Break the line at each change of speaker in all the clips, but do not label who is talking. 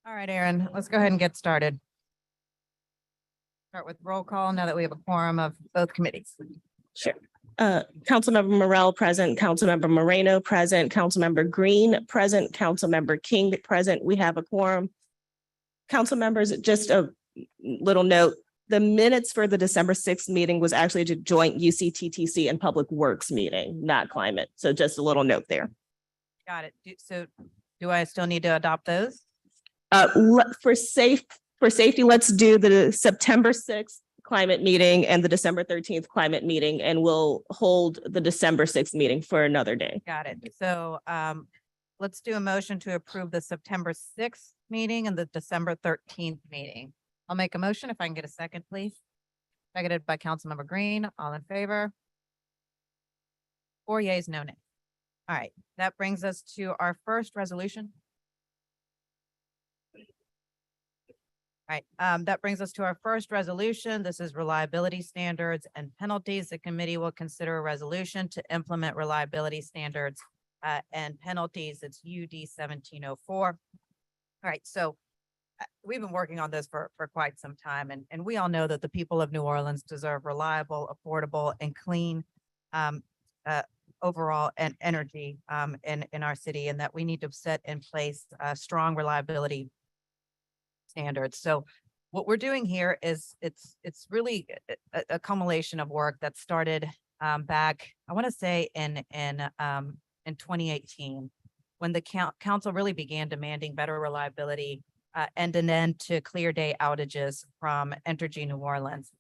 All right, Aaron, let's go ahead and get started. Start with roll call now that we have a quorum of both committees.
Sure. Councilmember Morrell present, Councilmember Moreno present, Councilmember Green present, Councilmember King present. We have a quorum. Council members, just a little note, the minutes for the December 6th meeting was actually a joint UCTTC and Public Works meeting, not climate. So just a little note there.
Got it. So do I still need to adopt those?
For safety, let's do the September 6th climate meeting and the December 13th climate meeting, and we'll hold the December 6th meeting for another day.
Got it. So let's do a motion to approve the September 6th meeting and the December 13th meeting. I'll make a motion if I can get a second, please. Seconded by Councilmember Green. All in favor? 4 yeas, no nays. All right, that brings us to our first resolution. All right, that brings us to our first resolution. This is reliability standards and penalties. The committee will consider a resolution to implement reliability standards and penalties. It's UD 1704. All right, so we've been working on this for quite some time, and we all know that the people of New Orleans deserve reliable, affordable, and clean overall and energy in our city, and that we need to set in place strong reliability standards. So what we're doing here is it's really a culmination of work that started back, I want to say in 2018, when the council really began demanding better reliability and an end to clear day outages from Entergy New Orleans.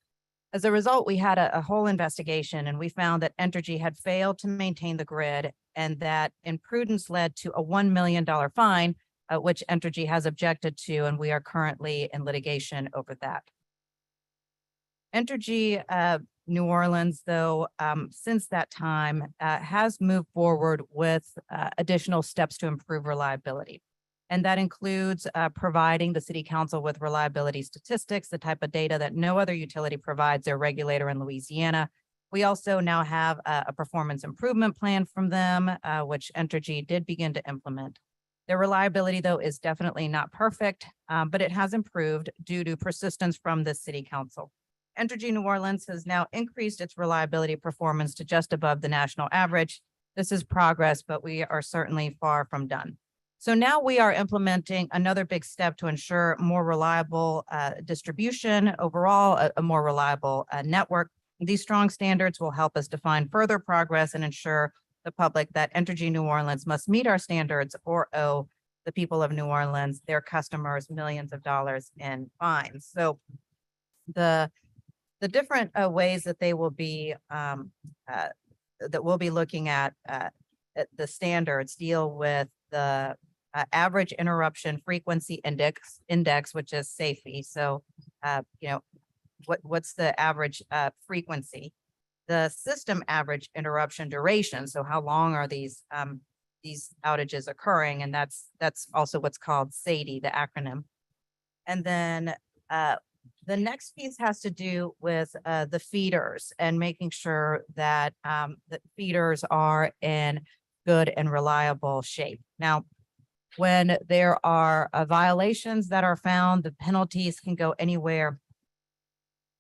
As a result, we had a whole investigation, and we found that Entergy had failed to maintain the grid, and that imprudence led to a $1 million fine, which Entergy has objected to, and we are currently in litigation over that. Entergy New Orleans, though, since that time, has moved forward with additional steps to improve reliability. And that includes providing the city council with reliability statistics, the type of data that no other utility provides their regulator in Louisiana. We also now have a performance improvement plan from them, which Entergy did begin to implement. Their reliability, though, is definitely not perfect, but it has improved due to persistence from the city council. Entergy New Orleans has now increased its reliability performance to just above the national average. This is progress, but we are certainly far from done. So now we are implementing another big step to ensure more reliable distribution, overall, a more reliable network. These strong standards will help us define further progress and ensure the public that Entergy New Orleans must meet our standards or owe the people of New Orleans, their customers, millions of dollars in fines. So the different ways that they will be that we'll be looking at the standards deal with the average interruption frequency index, which is SAFE. So, what's the average frequency? The system average interruption duration. So how long are these outages occurring? And that's also what's called SAIDI, the acronym. And then the next piece has to do with the feeders and making sure that the feeders are in good and reliable shape. Now, when there are violations that are found, the penalties can go anywhere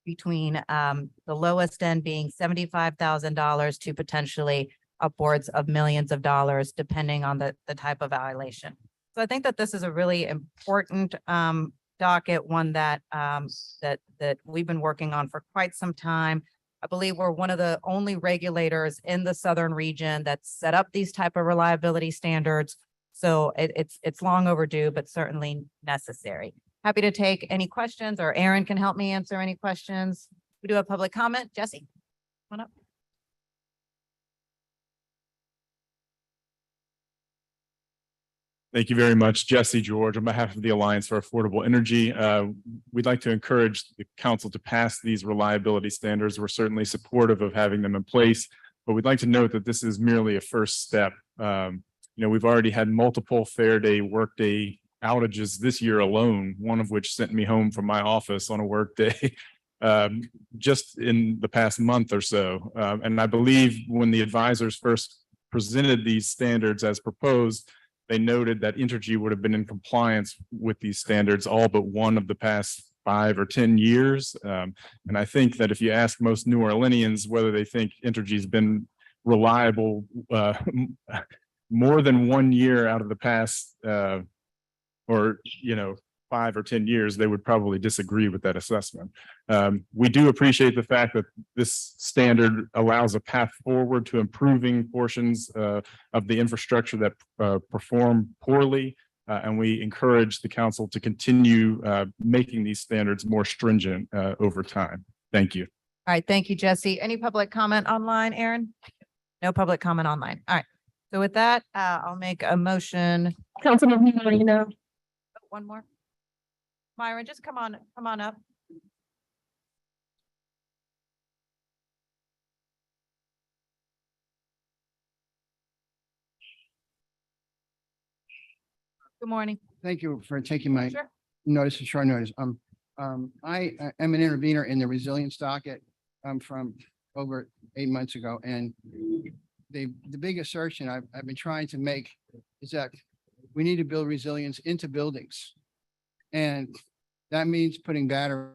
between the lowest end being $75,000 to potentially upwards of millions of dollars, depending on the type of violation. So I think that this is a really important docket, one that that we've been working on for quite some time. I believe we're one of the only regulators in the southern region that set up these type of reliability standards. So it's long overdue, but certainly necessary. Happy to take any questions, or Aaron can help me answer any questions. We do a public comment. Jesse, come on up.
Thank you very much, Jesse George. On behalf of the Alliance for Affordable Energy, we'd like to encourage the council to pass these reliability standards. We're certainly supportive of having them in place, but we'd like to note that this is merely a first step. We've already had multiple Fair-Day workday outages this year alone, one of which sent me home from my office on a workday just in the past month or so. And I believe when the advisors first presented these standards as proposed, they noted that Entergy would have been in compliance with these standards all but one of the past 5 or 10 years. And I think that if you ask most New Orleanians whether they think Entergy's been reliable more than 1 year out of the past or 5 or 10 years, they would probably disagree with that assessment. We do appreciate the fact that this standard allows a path forward to improving portions of the infrastructure that perform poorly. And we encourage the council to continue making these standards more stringent over time. Thank you.
All right, thank you, Jesse. Any public comment online, Aaron? No public comment online. All right. So with that, I'll make a motion.
Councilmember Marino.
One more. Myron, just come on up. Good morning.
Thank you for taking my
Sure.
notice and short notice. I am an intervener in the resilience docket from over 8 months ago, and the big assertion I've been trying to make is that we need to build resilience into buildings. And that means putting battery.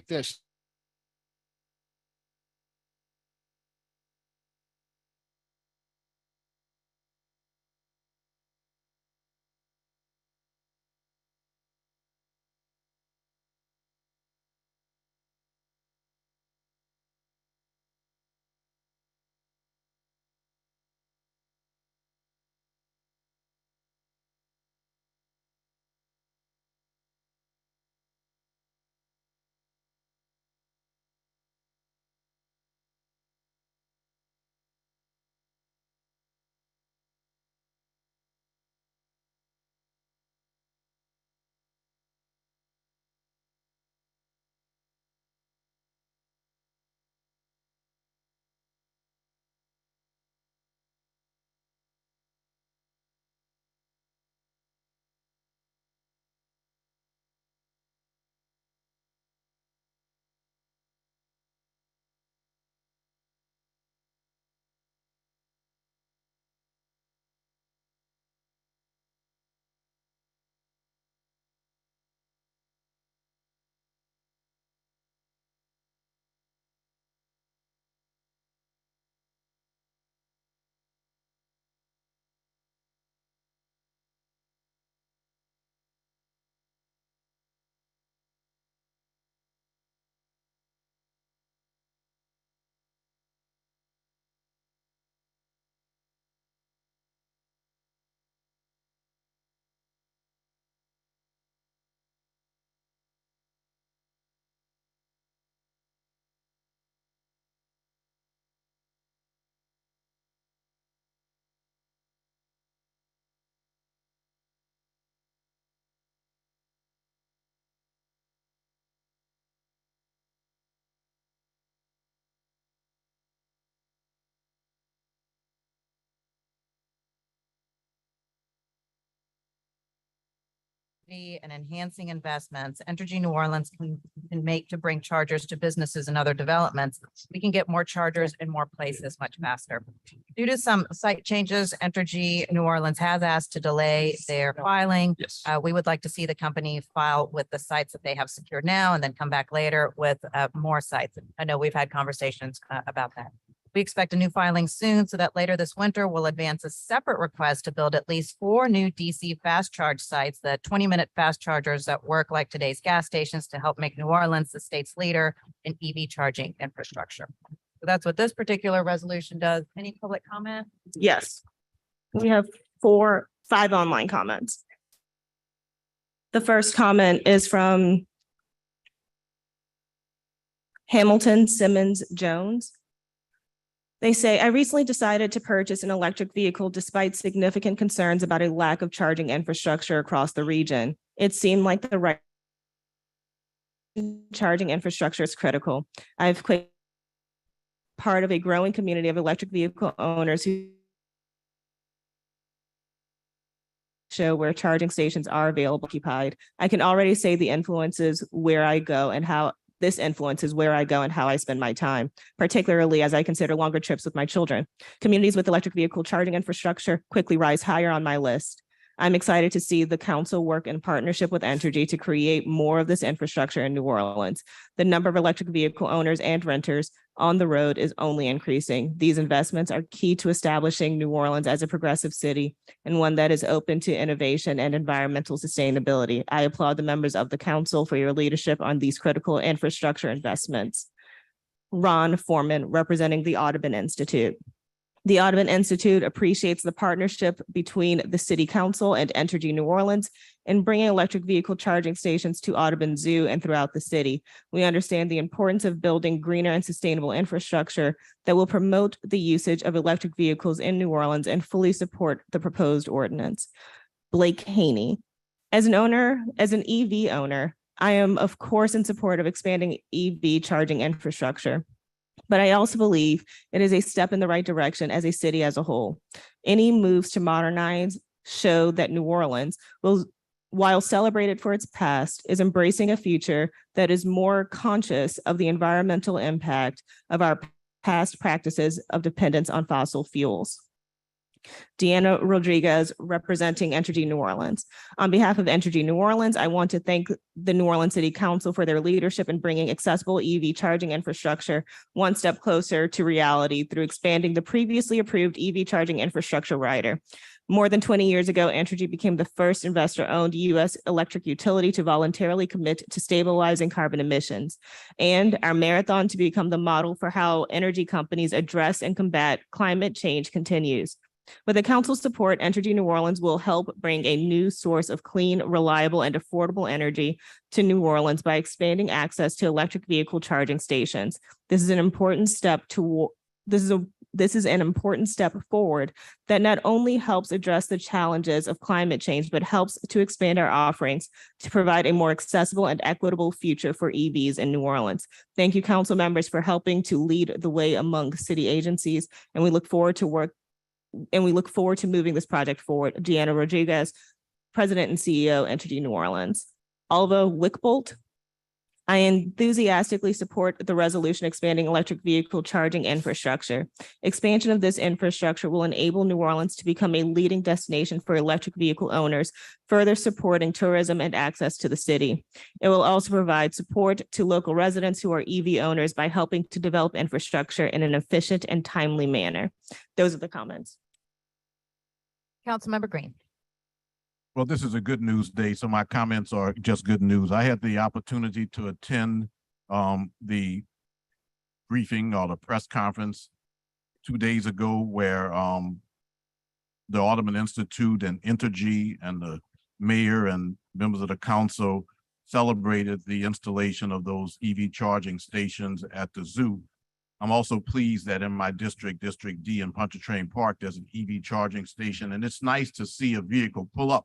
This.
And enhancing investments Entergy New Orleans can make to bring chargers to businesses and other developments, we can get more chargers in more places much faster. Due to some site changes, Entergy New Orleans has asked to delay their filing.
Yes.
We would like to see the company file with the sites that they have secured now and then come back later with more sites. I know we've had conversations about that. We expect a new filing soon so that later this winter we'll advance a separate request to build at least 4 new DC fast charge sites, the 20-minute fast chargers that work like today's gas stations to help make New Orleans the state's leader in EV charging infrastructure. So that's what this particular resolution does. Any public comment?
Yes. We have 5 online comments. The first comment is from Hamilton Simmons Jones. They say, I recently decided to purchase an electric vehicle despite significant concerns about a lack of charging infrastructure across the region. It seemed like the right charging infrastructure is critical. I've quickly part of a growing community of electric vehicle owners who show where charging stations are available occupied. I can already say the influences where I go and how this influences where I go and how I spend my time, particularly as I consider longer trips with my children. Communities with electric vehicle charging infrastructure quickly rise higher on my list. I'm excited to see the council work in partnership with Entergy to create more of this infrastructure in New Orleans. The number of electric vehicle owners and renters on the road is only increasing. These investments are key to establishing New Orleans as a progressive city and one that is open to innovation and environmental sustainability. I applaud the members of the council for your leadership on these critical infrastructure investments. Ron Foreman, representing the Audubon Institute. The Audubon Institute appreciates the partnership between the City Council and Entergy New Orleans in bringing electric vehicle charging stations to Audubon Zoo and throughout the city. We understand the importance of building greener and sustainable infrastructure that will promote the usage of electric vehicles in New Orleans and fully support the proposed ordinance. Blake Haney. As an EV owner, I am of course in support of expanding EV charging infrastructure. But I also believe it is a step in the right direction as a city as a whole. Any moves to modernize show that New Orleans will, while celebrated for its past, is embracing a future that is more conscious of the environmental impact of our past practices of dependence on fossil fuels. Deanna Rodriguez, representing Entergy New Orleans. On behalf of Entergy New Orleans, I want to thank the New Orleans City Council for their leadership in bringing accessible EV charging infrastructure one step closer to reality through expanding the previously approved EV charging infrastructure rider. More than 20 years ago, Entergy became the first investor-owned U.S. electric utility to voluntarily commit to stabilizing carbon emissions. And our marathon to become the model for how energy companies address and combat climate change continues. With the council's support, Entergy New Orleans will help bring a new source of clean, reliable, and affordable energy to New Orleans by expanding access to electric vehicle charging stations. This is an important step forward that not only helps address the challenges of climate change, but helps to expand our offerings to provide a more accessible and equitable future for EVs in New Orleans. Thank you, council members, for helping to lead the way among city agencies, and we look forward to moving this project forward. Deanna Rodriguez, President and CEO, Entergy New Orleans. Alva Wickbolt. I enthusiastically support the resolution expanding electric vehicle charging infrastructure. Expansion of this infrastructure will enable New Orleans to become a leading destination for electric vehicle owners, further supporting tourism and access to the city. It will also provide support to local residents who are EV owners by helping to develop infrastructure in an efficient and timely manner. Those are the comments.
Councilmember Green.
Well, this is a good news day, so my comments are just good news. I had the opportunity to attend the briefing or the press conference 2 days ago where the Audubon Institute and Entergy and the mayor and members of the council celebrated the installation of those EV charging stations at the zoo. I'm also pleased that in my district, District D in Pontchartrain Park, there's an EV charging station, and it's nice to see a vehicle pull up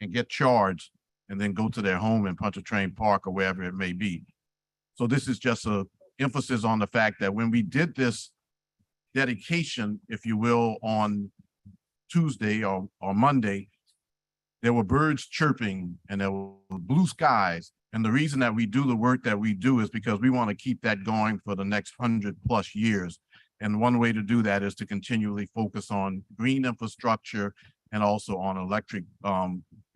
and get charged and then go to their home in Pontchartrain Park or wherever it may be. So this is just an emphasis on the fact that when we did this dedication, if you will, on Tuesday or Monday, there were birds chirping and there were blue skies. And the reason that we do the work that we do is because we want to keep that going for the next 100+ years. And one way to do that is to continually focus on green infrastructure and also on electric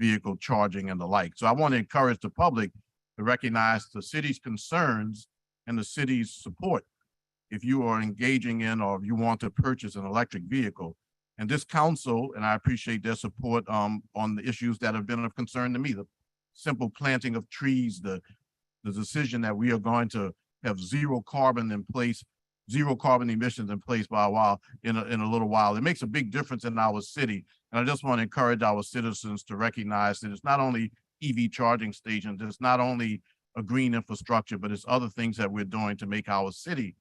vehicle charging and the like. So I want to encourage the public to recognize the city's concerns and the city's support if you are engaging in or if you want to purchase an electric vehicle. And this council, and I appreciate their support on the issues that have been of concern to me, the simple planting of trees, the decision that we are going to have zero carbon emissions in place by a while, in a little while. It makes a big difference in our city. And I just want to encourage our citizens to recognize that it's not only EV charging stations, it's not only a green infrastructure, but it's other things that we're doing to make our city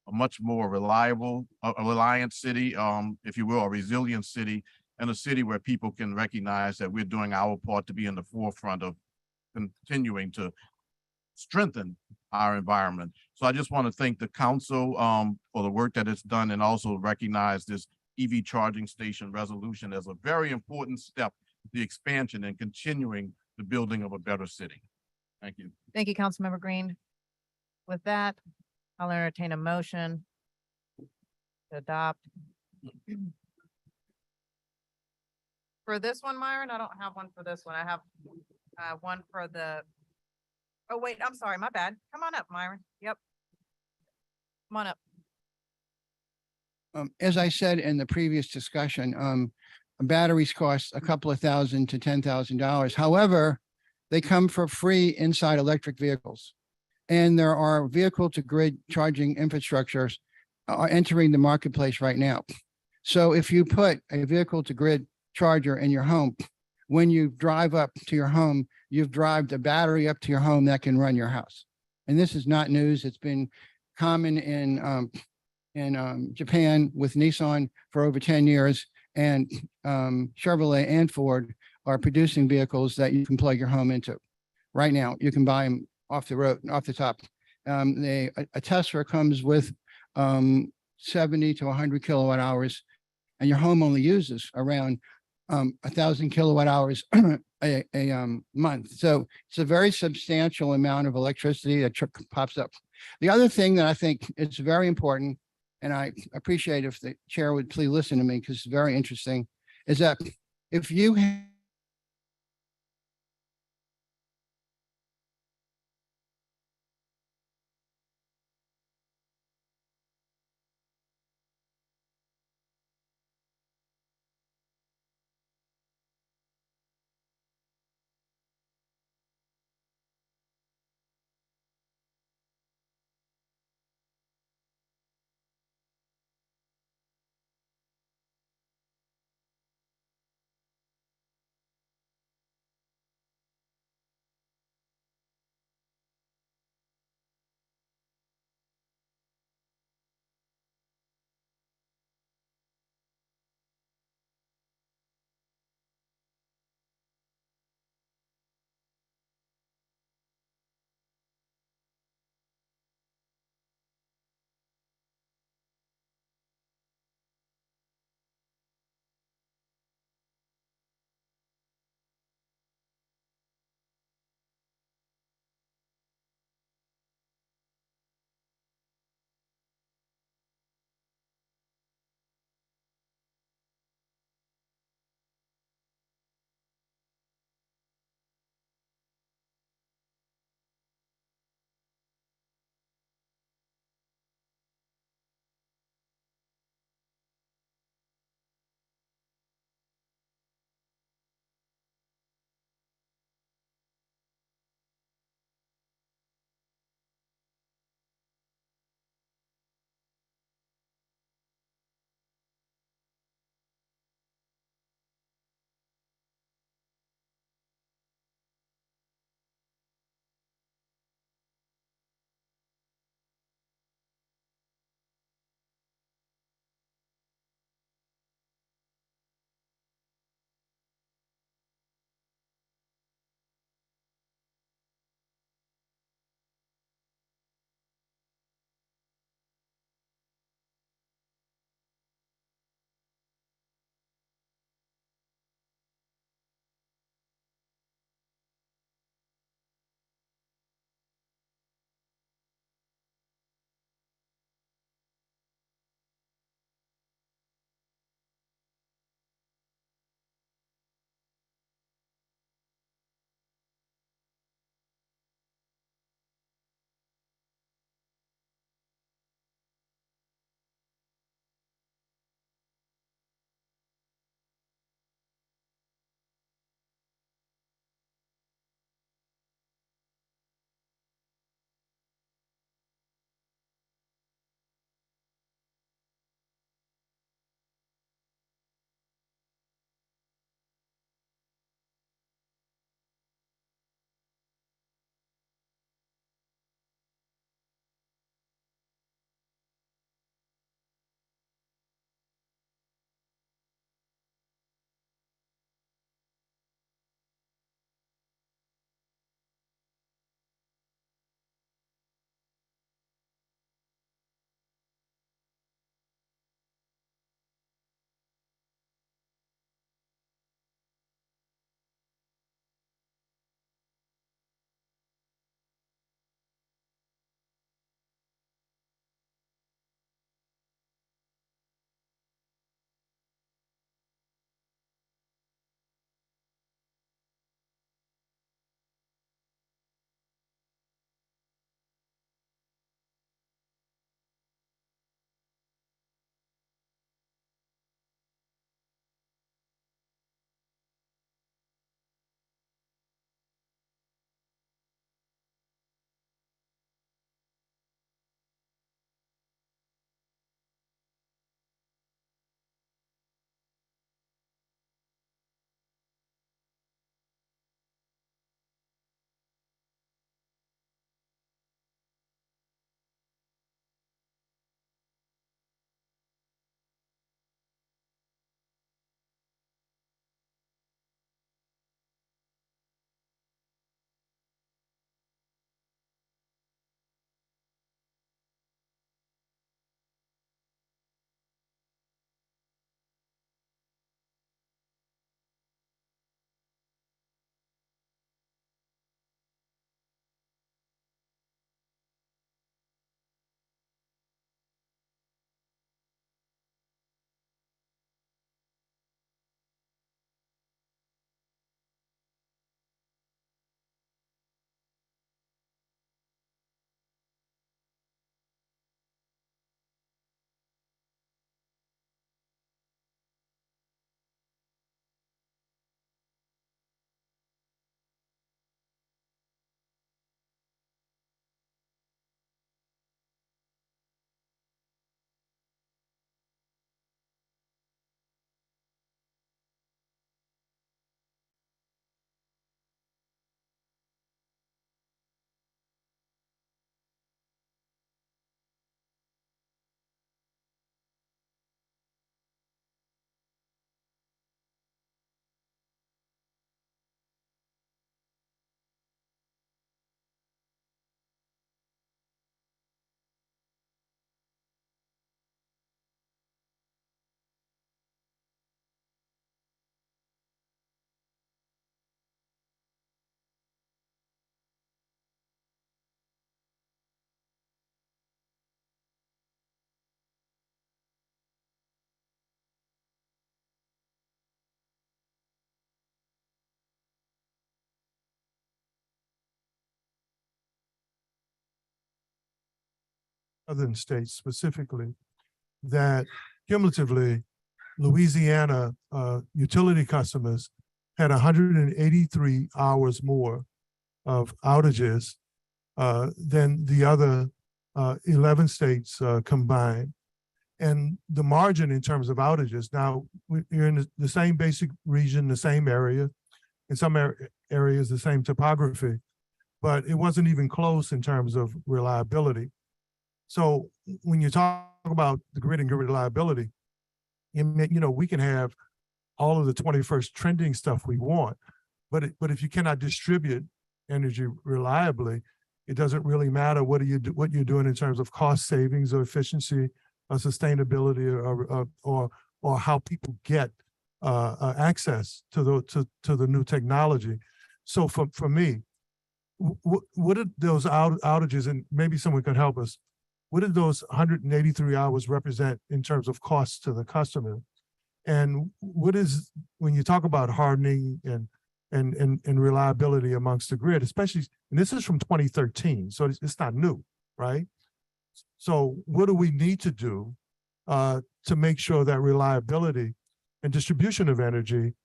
a much more reliable, a reliant city, if you will, a resilient city, and a city where people can recognize that we're doing our part to be in the forefront of continuing to strengthen our environment. So I just want to thank the council for the work that it's done and also recognize this EV charging station resolution as a very important step, the expansion and continuing the building of a better city. Thank you.
Thank you, Councilmember Green. With that, I'll entertain a motion to adopt. For this one, Myron, I don't have one for this one. I have one for the, oh, wait, I'm sorry, my bad. Come on up, Myron. Yep. Come on up.
As I said in the previous discussion, batteries cost a couple of $1,000 to $10,000. However, they come for free inside electric vehicles. And there are vehicle to grid charging infrastructures entering the marketplace right now. So if you put a vehicle to grid charger in your home, when you drive up to your home, you've driven a battery up to your home that can run your house. And this is not news. It's been common in Japan with Nissan for over 10 years, and Chevrolet and Ford are producing vehicles that you can plug your home into. Right now, you can buy them off the road, off the top. A Tesla comes with 70 to 100 kilowatt hours, and your home only uses around 1,000 kilowatt hours a month. So it's a very substantial amount of electricity that pops up. The other thing that I think is very important, and I appreciate if the chair would please listen to me because it's very interesting, is that if you
southern states specifically, that cumulatively, Louisiana utility customers had 183 hours more of outages than the other 11 states combined. And the margin in terms of outages, now you're in the same basic region, the same area, in some areas, the same topography, but it wasn't even close in terms of reliability. So when you talk about the grid and grid reliability, we can have all of the 21st trending stuff we want, but if you cannot distribute energy reliably, it doesn't really matter what you're doing in terms of cost savings or efficiency or sustainability or how people get access to the new technology. So for me, what are those outages, and maybe someone could help us, what did those 183 hours represent in terms of costs to the customer? And what is, when you talk about hardening and reliability amongst the grid, especially, and this is from 2013, so it's not new, right? So what do we need to do to make sure that reliability and distribution of energy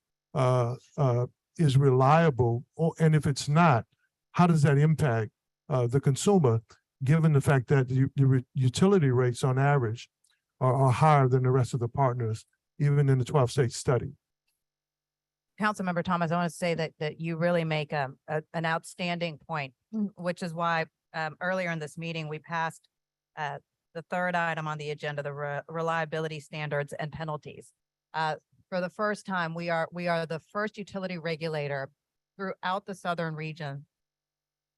is reliable? And if it's not, how does that impact the consumer, given the fact that the utility rates on average are higher than the rest of the partners, even in the 12-state study?
Councilmember Thomas, I want to say that you really make an outstanding point, which is why earlier in this meeting, we passed the third item on the agenda, the reliability standards and penalties. For the first time, we are the first utility regulator throughout the southern region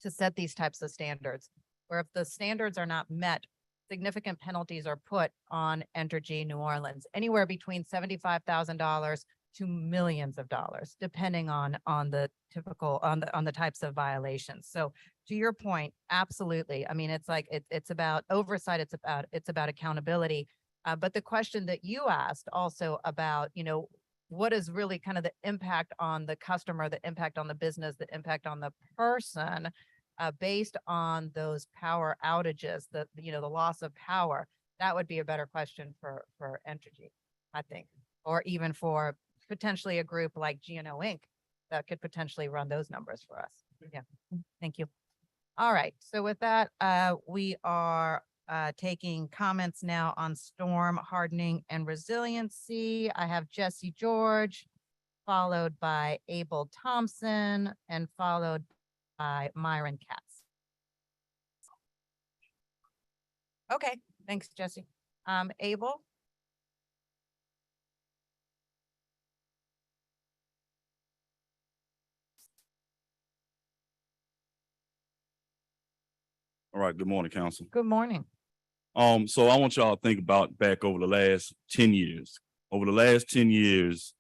to set these types of standards, where if the standards are not met, significant penalties are put on Entergy New Orleans, anywhere between $75,000 to millions of dollars, depending on the typical, on the types of violations. So to your point, absolutely. I mean, it's like, it's about oversight. It's about accountability. But the question that you asked also about, what is really kind of the impact on the customer, the impact on the business, the impact on the person, based on those power outages, the loss of power, that would be a better question for Entergy, I think, or even for potentially a group like GNO Inc. that could potentially run those numbers for us. Yeah, thank you. All right, so with that, we are taking comments now on storm hardening and resiliency. I have Jesse George, followed by Abel Thompson, and followed by Myron Katz. Okay, thanks, Jesse. Abel?
All right, good morning, council.
Good morning.
So I want y'all to think about back over the last 10 years. Over the last 10 years,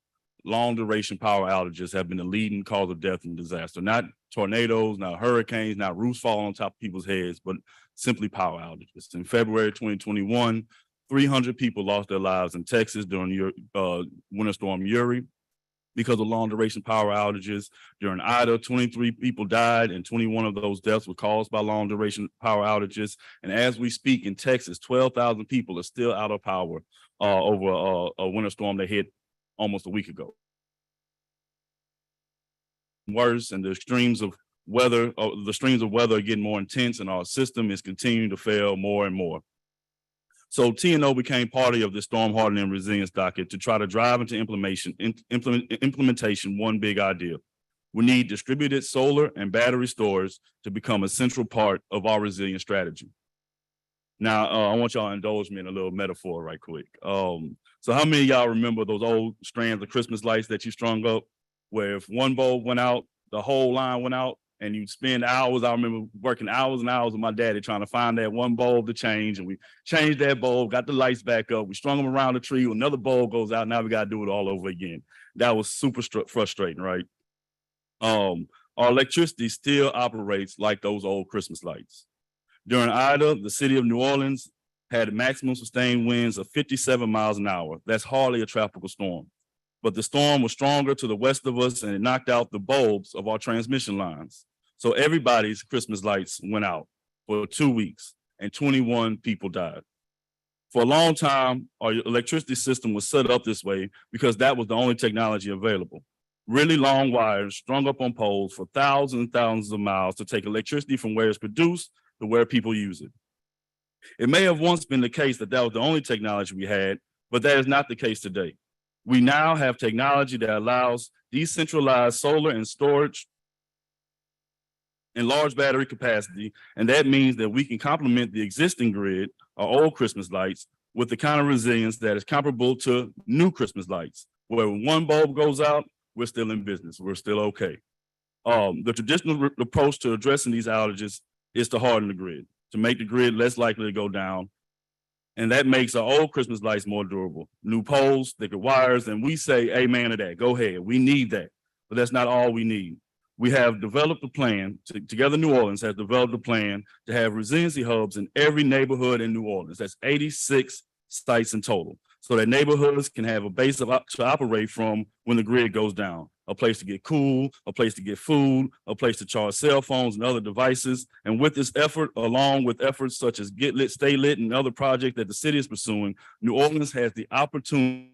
long duration power outages have been the leading cause of death and disaster. Not tornadoes, not hurricanes, not roofs falling on top of people's heads, but simply power outages. In February 2021, 300 people lost their lives in Texas during Winter Storm Uri because of long duration power outages. During Ida, 23 people died, and 21 of those deaths were caused by long duration power outages. And as we speak in Texas, 12,000 people are still out of power over a winter storm that hit almost a week ago. Worse, and the extremes of weather are getting more intense, and our system is continuing to fail more and more. So TNO became party of the storm hardening and resilience docket to try to drive into implementation one big idea. We need distributed solar and battery storage to become a central part of our resilience strategy. Now, I want y'all to indulge me in a little metaphor right quick. So how many of y'all remember those old strands of Christmas lights that you strung up, where if one bulb went out, the whole line went out, and you'd spend hours? I remember working hours and hours with my daddy trying to find that one bulb to change, and we changed that bulb, got the lights back up, we strung them around the tree, another bulb goes out, now we got to do it all over again. That was super frustrating, right? Our electricity still operates like those old Christmas lights. During Ida, the city of New Orleans had maximum sustained winds of 57 miles an hour. That's hardly a tropical storm. But the storm was stronger to the west of us, and it knocked out the bulbs of our transmission lines. So everybody's Christmas lights went out for 2 weeks. and 21 people died. For a long time, our electricity system was set up this way because that was the only technology available. Really long wires strung up on poles for thousands and thousands of miles to take electricity from where it's produced to where people use it. It may have once been the case that that was the only technology we had, but that is not the case today. We now have technology that allows decentralized solar and storage and large battery capacity, and that means that we can complement the existing grid, our old Christmas lights, with the kind of resilience that is comparable to new Christmas lights, where when one bulb goes out, we're still in business, we're still okay. The traditional approach to addressing these outages is to harden the grid, to make the grid less likely to go down. And that makes our old Christmas lights more durable. New poles, thicker wires, and we say amen to that. Go ahead, we need that, but that's not all we need. We have developed a plan, Together New Orleans has developed a plan to have resiliency hubs in every neighborhood in New Orleans. That's 86 sites in total, so that neighborhoods can have a base to operate from when the grid goes down. A place to get cool, a place to get food, a place to charge cell phones and other devices. And with this effort, along with efforts such as Get Lit, Stay Lit, and other projects that the city is pursuing, New Orleans has the opportunity